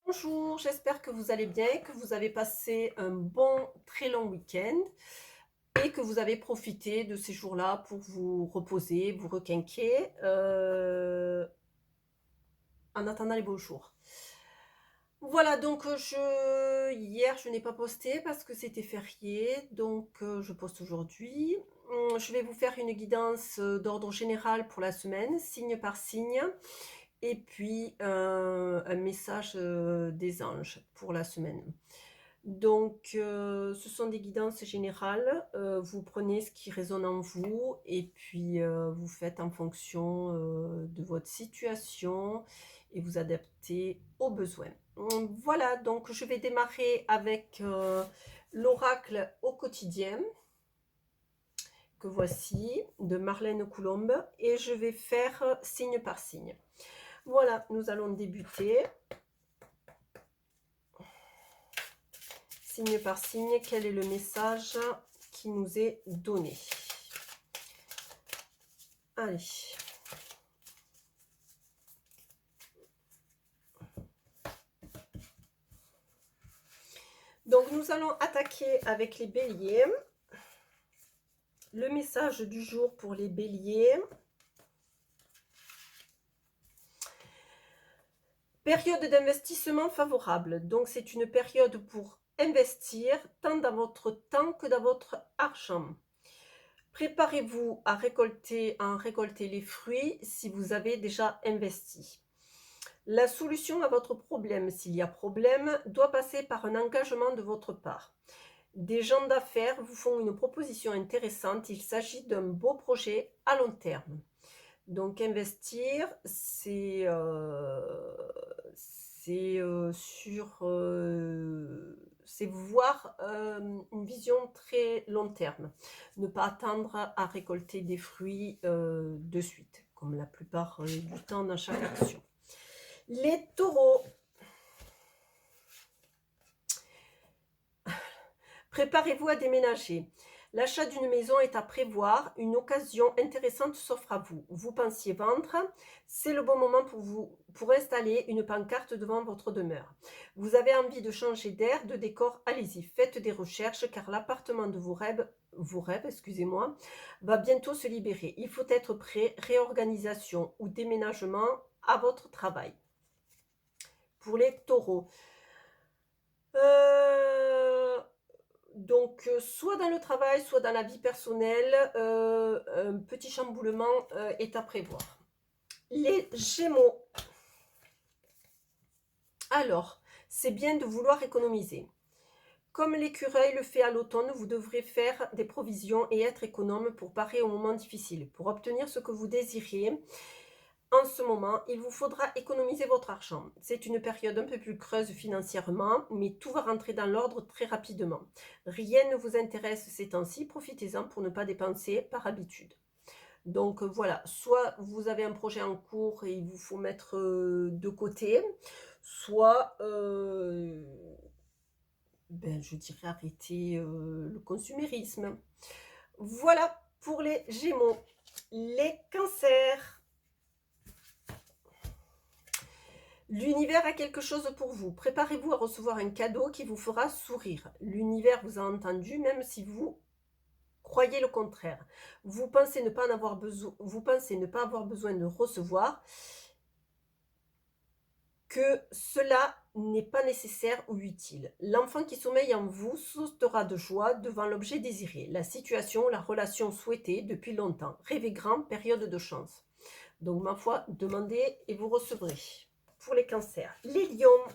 Bonjour, j'espère que vous allez bien, que vous avez passé un bon, très long week-end et que vous avez profité de ces jours-là pour vous reposer, vous requinquer, en attendant les beaux jours. Voilà, donc hier, je n'ai pas posté parce que c'était férié, donc je poste aujourd'hui. Je vais vous faire une guidance d'ordre général pour la semaine, signe par signe, et puis un message des anges pour la semaine. Donc, ce sont des guidances générales. Vous prenez ce qui résonne en vous et puis vous faites en fonction de votre situation et vous adaptez aux besoins. Voilà, donc je vais démarrer avec l'oracle au quotidien, que voici, de Marlène Coulombe, et je vais faire signe par signe. Voilà, nous allons débuter. Signe par signe, quel est le message qui nous est donné? Allez. Donc, nous allons attaquer avec les béliers. Le message du jour pour les béliers. Période d'investissement favorable. Donc, c'est une période pour investir tant dans votre temps que dans votre argent. Préparez-vous à en récolter les fruits si vous avez déjà investi. La solution à votre problème, s'il y a problème, doit passer par un engagement de votre part. Des gens d'affaires vous font une proposition intéressante. Il s'agit d'un beau projet à long terme. Donc investir, c'est c'est voir une vision très long terme. Ne pas attendre à récolter des fruits de suite, comme la plupart du temps dans chaque action. Les taureaux. Préparez-vous à déménager. L'achat d'une maison est à prévoir, une occasion intéressante s'offre à vous. Vous pensiez vendre, c'est le bon moment pour installer une pancarte devant votre demeure. Vous avez envie de changer d'air, de décor, allez-y, faites des recherches car l'appartement de vos rêves, va bientôt se libérer. Il faut être prêt, réorganisation ou déménagement à votre travail. Pour les taureaux. Donc, soit dans le travail, soit dans la vie personnelle, un petit chamboulement est à prévoir. Les Gémeaux. Alors, c'est bien de vouloir économiser. Comme l'écureuil le fait à l'automne, vous devrez faire des provisions et être économe pour parer aux moments difficiles. Pour obtenir ce que vous désirez, en ce moment, il vous faudra économiser votre argent. C'est une période un peu plus creuse financièrement, mais tout va rentrer dans l'ordre très rapidement. Rien ne vous intéresse ces temps-ci, profitez-en pour ne pas dépenser par habitude. Donc voilà, soit vous avez un projet en cours et il vous faut mettre de côté, soit, je dirais arrêter le consumérisme. Voilà pour les Gémeaux. Les Cancers. L'univers a quelque chose pour vous. Préparez-vous à recevoir un cadeau qui vous fera sourire. L'univers vous a entendu, même si vous croyez le contraire. Vous pensez ne pas avoir besoin de recevoir, que cela n'est pas nécessaire ou utile. L'enfant qui sommeille en vous sautera de joie devant l'objet désiré, la situation, la relation souhaitée depuis longtemps. Rêvez grand, période de chance. Donc, ma foi, demandez et vous recevrez. Pour les cancers. Les lions.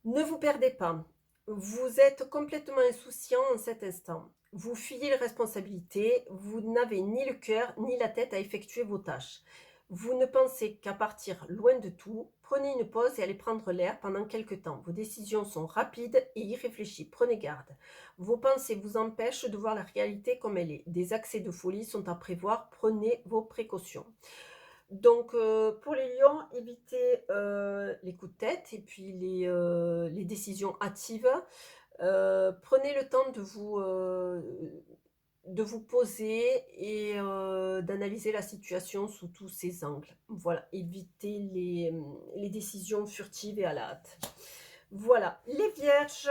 Ne vous perdez pas. Vous êtes complètement insouciant en cet instant. Vous fuyez les responsabilités. Vous n'avez ni le cœur ni la tête à effectuer vos tâches. Vous ne pensez qu'à partir loin de tout. Prenez une pause et allez prendre l'air pendant quelque temps. Vos décisions sont rapides et irréfléchies. Prenez garde. Vos pensées vous empêchent de voir la réalité comme elle est. Des accès de folie sont à prévoir. Prenez vos précautions. Donc, pour les lions, évitez les coups de tête et puis les décisions hâtives. Prenez le temps de vous de vous poser et d'analyser la situation sous tous ses angles. Voilà, évitez les décisions furtives et à la hâte. Voilà, les vierges,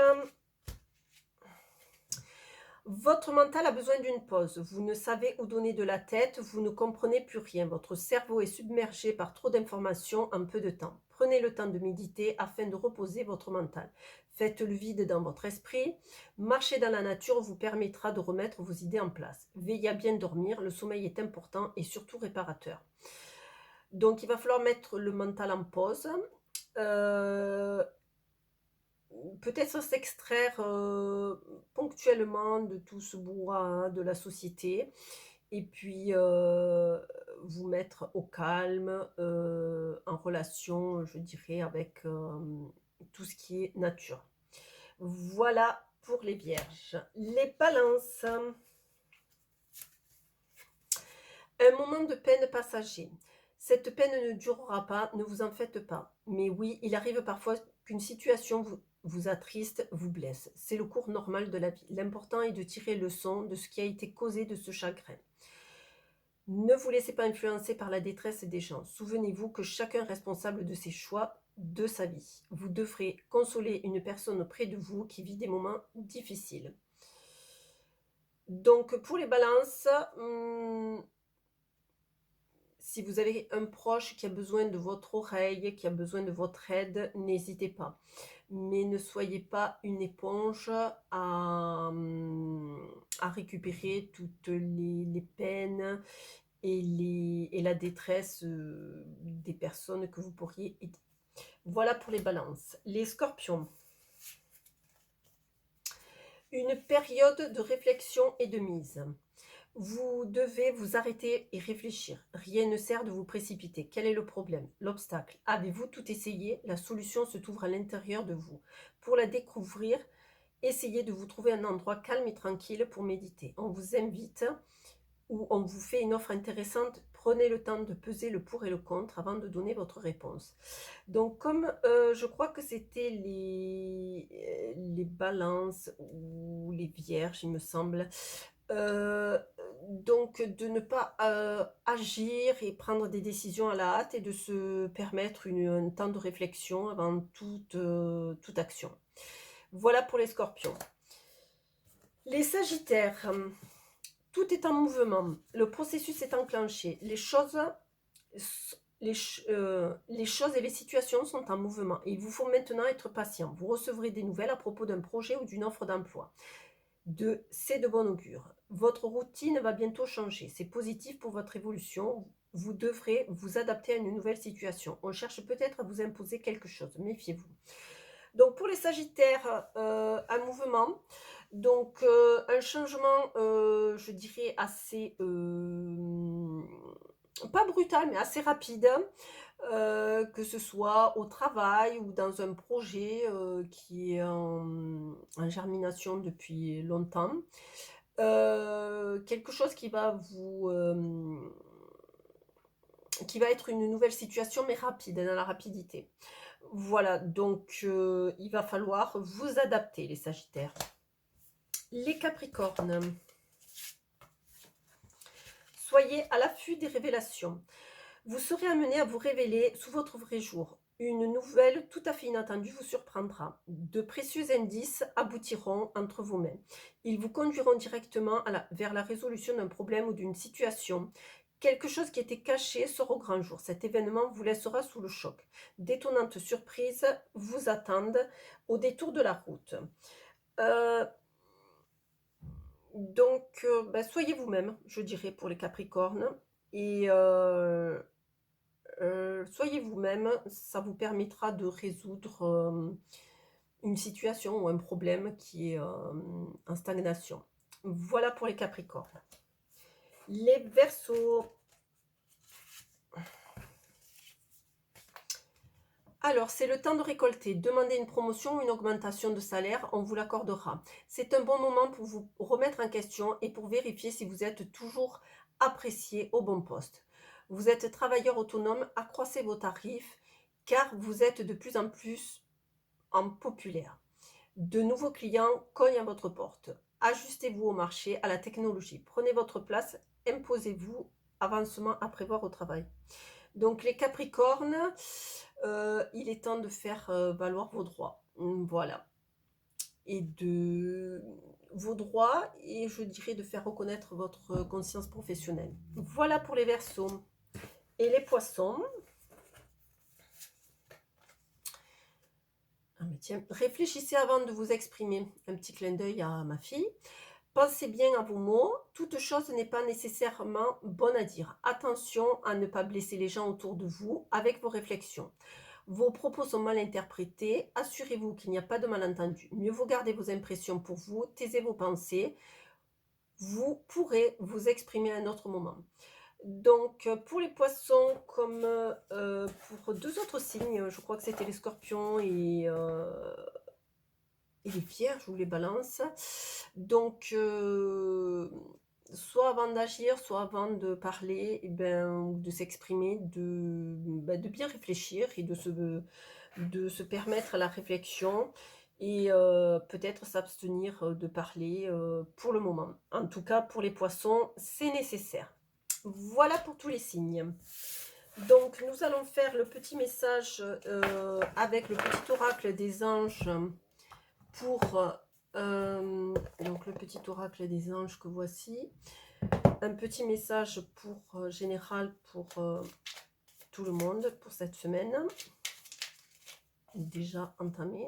votre mental a besoin d'une pause. Vous ne savez où donner de la tête, vous ne comprenez plus rien. Votre cerveau est submergé par trop d'informations en peu de temps. Prenez le temps de méditer afin de reposer votre mental. Faites le vide dans votre esprit. Marcher dans la nature vous permettra de remettre vos idées en place. Veillez à bien dormir, le sommeil est important et surtout réparateur. Donc il va falloir mettre le mental en pause. Peut-être s'extraire ponctuellement de tout ce brouhaha de la société et puis vous mettre au calme, en relation, je dirais, avec tout ce qui est nature. Voilà pour les vierges. Les balances. Un moment de peine passager. Cette peine ne durera pas, ne vous en faites pas. Mais oui, il arrive parfois qu'une situation vous attriste, vous blesse. C'est le cours normal de la vie. L'important est de tirer leçon de ce qui a été causé de ce chagrin. Ne vous laissez pas influencer par la détresse des gens. Souvenez-vous que chacun est responsable de ses choix, de sa vie. Vous devrez consoler une personne près de vous qui vit des moments difficiles. Donc pour les balances, si vous avez un proche qui a besoin de votre oreille, qui a besoin de votre aide, n'hésitez pas. Mais ne soyez pas une éponge à récupérer toutes les peines et la détresse des personnes que vous pourriez aider. Voilà pour les balances. Les scorpions. Une période de réflexion et de mise. Vous devez vous arrêter et réfléchir. Rien ne sert de vous précipiter. Quel est le problème? L'obstacle? Avez-vous tout essayé? La solution se trouve à l'intérieur de vous. Pour la découvrir, essayez de vous trouver un endroit calme et tranquille pour méditer. On vous invite ou on vous fait une offre intéressante. Prenez le temps de peser le pour et le contre avant de donner votre réponse. Donc, comme je crois que c'était les balances ou les vierges, il me semble, donc de ne pas agir et prendre des décisions à la hâte et de se permettre un temps de réflexion avant toute action. Voilà pour les scorpions. Les sagittaires, tout est en mouvement, le processus est enclenché, les choses et les situations sont en mouvement et il vous faut maintenant être patient. Vous recevrez des nouvelles à propos d'un projet ou d'une offre d'emploi. C'est de bon augure. Votre routine va bientôt changer. C'est positif pour votre évolution. Vous devrez vous adapter à une nouvelle situation. On cherche peut-être à vous imposer quelque chose. Méfiez-vous. Donc pour les sagittaires, un mouvement. Donc un changement, je dirais, assez... pas brutal, mais assez rapide. Que ce soit au travail ou dans un projet qui est en germination depuis longtemps. Quelque chose qui va qui va être une nouvelle situation, mais rapide, dans la rapidité. Voilà, donc il va falloir vous adapter, les Sagittaires. Les Capricornes. Soyez à l'affût des révélations. Vous serez amené à vous révéler sous votre vrai jour. Une nouvelle tout à fait inattendue vous surprendra. De précieux indices aboutiront entre vos mains. Ils vous conduiront directement vers la résolution d'un problème ou d'une situation. Quelque chose qui était caché sort au grand jour. Cet événement vous laissera sous le choc. D'étonnantes surprises vous attendent au détour de la route. Soyez vous-même, je dirais, pour les Capricornes. Et soyez vous-même, ça vous permettra de résoudre une situation ou un problème qui est en stagnation. Voilà pour les Capricornes. Les Verseaux. Alors, c'est le temps de récolter. Demandez une promotion ou une augmentation de salaire, on vous l'accordera. C'est un bon moment pour vous remettre en question et pour vérifier si vous êtes toujours apprécié au bon poste. Vous êtes travailleur autonome, accroissez vos tarifs car vous êtes de plus en plus populaire. De nouveaux clients cognent à votre porte. ajustez-vous au marché, à la technologie. Prenez votre place, imposez-vous, avancement à prévoir au travail. Donc les Capricornes, il est temps de faire valoir vos droits. Voilà. Et de vos droits, et je dirais de faire reconnaître votre conscience professionnelle. Voilà pour les Verseaux. Et les Poissons. Ah mais tiens, réfléchissez avant de vous exprimer. Un petit clin d'œil à ma fille. Pensez bien à vos mots. Toute chose n'est pas nécessairement bonne à dire. Attention à ne pas blesser les gens autour de vous avec vos réflexions. Vos propos sont mal interprétés. Assurez-vous qu'il n'y a pas de malentendu. Mieux vaut garder vos impressions pour vous. Taisez vos pensées. Vous pourrez vous exprimer à un autre moment. Donc, pour les poissons, comme pour deux autres signes, je crois que c'était les scorpions et les vierges ou les balances. Donc, soit avant d'agir, soit avant de parler, et de s'exprimer, de bien réfléchir et de se permettre la réflexion et peut-être s'abstenir de parler pour le moment. En tout cas, pour les poissons, c'est nécessaire. Voilà pour tous les signes. Donc, nous allons faire le petit message avec le petit oracle des anges pour donc le petit oracle des anges que voici. Un petit message pour général pour tout le monde pour cette semaine. Déjà entamé.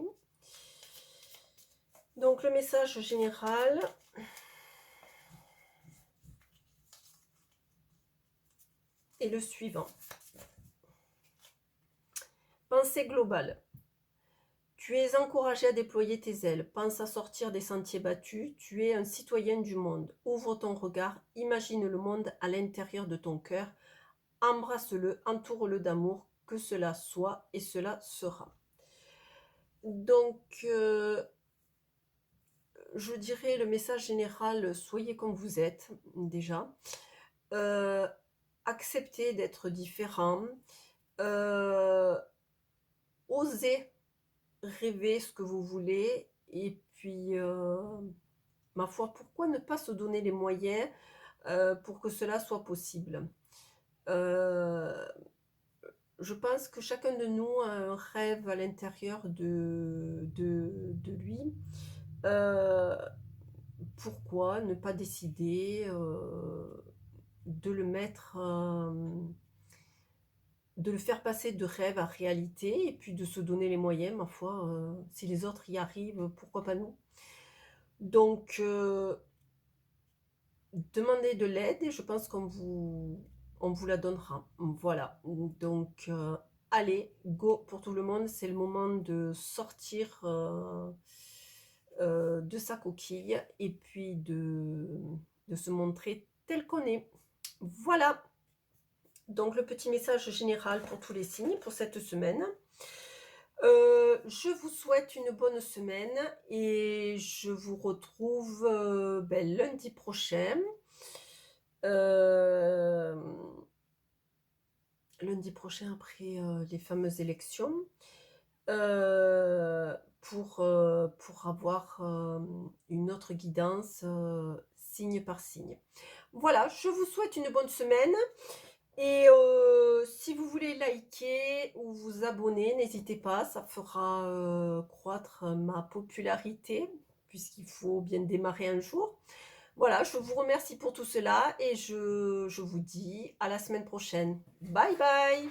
Donc, le message général. Et le suivant. Pensée globale. Tu es encouragé à déployer tes ailes. Pense à sortir des sentiers battus. Tu es un citoyen du monde. Ouvre ton regard. Imagine le monde à l'intérieur de ton cœur. Embrasse-le, entoure-le d'amour. Que cela soit et cela sera. Donc, je dirais le message général, soyez comme vous êtes déjà. Acceptez d'être différent. Osez rêver ce que vous voulez et puis ma foi, pourquoi ne pas se donner les moyens pour que cela soit possible. Je pense que chacun de nous a un rêve à l'intérieur de lui. Pourquoi ne pas décider de le mettre de le faire passer de rêve à réalité et puis de se donner les moyens, ma foi, si les autres y arrivent, pourquoi pas nous. Donc, demandez de l'aide et je pense qu'on vous la donnera. Voilà, donc allez, go pour tout le monde, c'est le moment de sortir de sa coquille et puis de se montrer tel qu'on est. Voilà. Donc, le petit message général pour tous les signes pour cette semaine. Je vous souhaite une bonne semaine et je vous retrouve lundi prochain. Lundi prochain après les fameuses élections pour avoir une autre guidance signe par signe. Voilà, je vous souhaite une bonne semaine. Et si vous voulez liker ou vous abonner, n'hésitez pas, ça fera croître ma popularité, puisqu'il faut bien démarrer un jour. Voilà, je vous remercie pour tout cela et je vous dis à la semaine prochaine. Bye bye!